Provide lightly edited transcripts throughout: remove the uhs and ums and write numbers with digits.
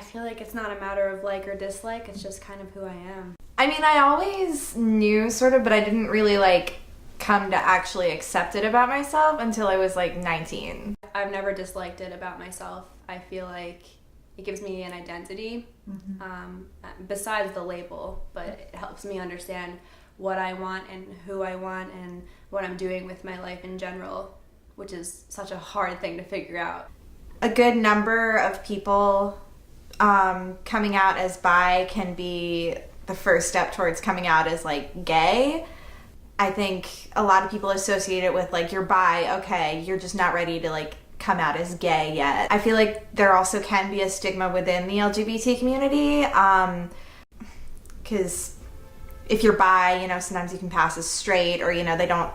feel like it's not a matter of like or dislike, it's just kind of who I am. I mean, I always knew sort of, but I didn't really like come to actually accept it about myself until I was like 19. I've never disliked it about myself. I feel like it gives me an identity, besides the label, but it helps me understand what I want and who I want and what I'm doing with my life in general, which is such a hard thing to figure out. A good number of people coming out as bi can be the first step towards coming out as like gay. I think a lot of people associate it with like, you're bi, okay, you're just not ready to like come out as gay yet. I feel like there also can be a stigma within the LGBT community, because if you're bi, you know, sometimes you can pass as straight, or, you know,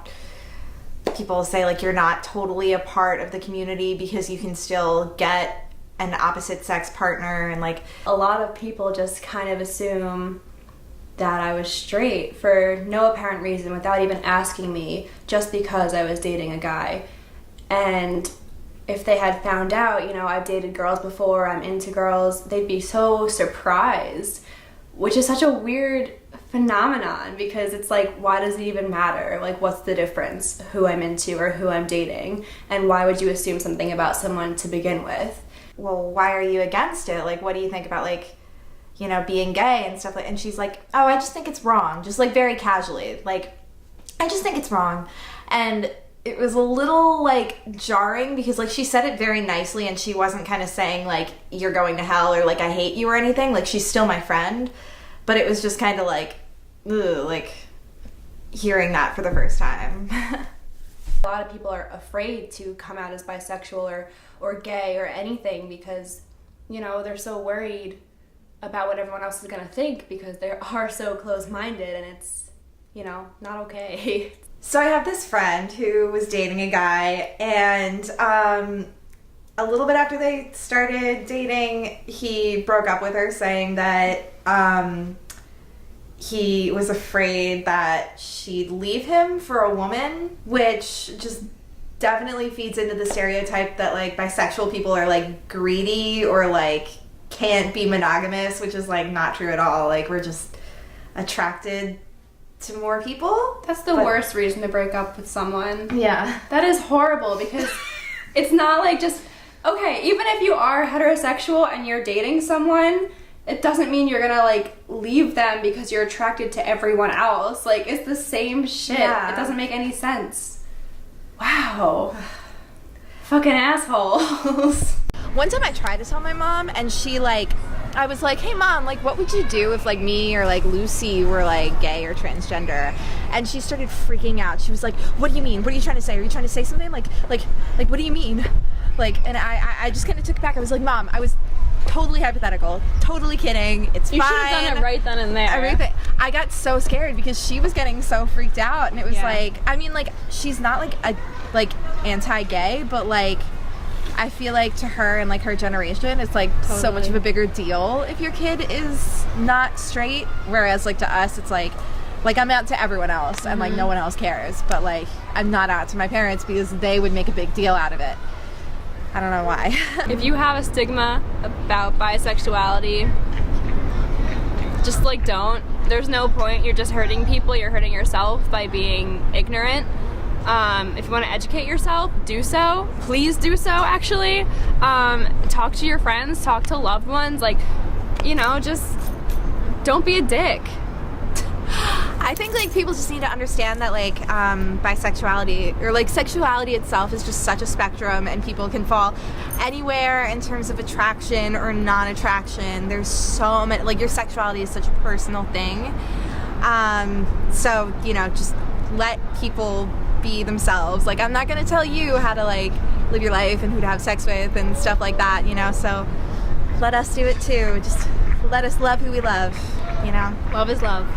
people say like you're not totally a part of the community because you can still get an opposite sex partner, and like a lot of people just kind of assume that I was straight for no apparent reason without even asking me, just because I was dating a guy. And if they had found out, you know, I've dated girls before, I'm into girls, they'd be so surprised, which is such a weird phenomenon, because it's like, why does it even matter? Like, what's the difference who I'm into or who I'm dating? And why would you assume something about someone to begin with? Well, why are you against it? Like, what do you think about, like, you know, being gay and stuff like, and she's like, oh, I just think it's wrong. Just like very casually, like, I just think it's wrong. And it was a little like jarring because like she said it very nicely, and she wasn't kind of saying like, you're going to hell or like I hate you or anything. Like, she's still my friend, but it was just kind of like, ugh, like hearing that for the first time. A lot of people are afraid to come out as bisexual or gay or anything because, you know, they're so worried about what everyone else is going to think because they are so close-minded, and it's, you know, not okay. So I have this friend who was dating a guy, and a little bit after they started dating, he broke up with her, saying that he was afraid that she'd leave him for a woman, which just definitely feeds into the stereotype that like bisexual people are like greedy or like can't be monogamous, which is like not true at all. Like, we're just attracted to more people. That's the worst reason to break up with someone. Yeah. That is horrible, because it's not like just, okay, even if you are heterosexual and you're dating someone, it doesn't mean you're gonna like leave them because you're attracted to everyone else. Like, it's the same shit. Yeah. It doesn't make any sense. Wow. Fucking assholes. One time I tried to tell my mom, and she like, I was like, hey mom, like what would you do if like me or like Lucy were like gay or transgender? And she started freaking out. She was like, what do you mean? What are you trying to say? Are you trying to say something? Like what do you mean? Like, and I just kind of took it back. I was like, mom, I was totally hypothetical, totally kidding. It's fine. You should have done it right then and there. Everything. I got so scared because she was getting so freaked out, and it was like, I mean, like, she's not like anti-gay, but like, I feel like to her and like her generation, it's like so much of a bigger deal if your kid is not straight, whereas like to us, it's like I'm out to everyone else and like no one else cares, but like I'm not out to my parents because they would make a big deal out of it. I don't know why. If you have a stigma about bisexuality, just like don't. There's no point. You're just hurting people. You're hurting yourself by being ignorant. If you want to educate yourself, do so. Please do so, actually. Talk to your friends, talk to loved ones. Like, you know, just don't be a dick. I think like people just need to understand that like bisexuality or like sexuality itself is just such a spectrum, and people can fall anywhere in terms of attraction or non-attraction. There's so many, like your sexuality is such a personal thing. So, you know, just let people be themselves. Like, I'm not gonna tell you how to like live your life and who to have sex with and stuff like that, you know, so let us do it too. Just let us love who we love, you know. Love is love.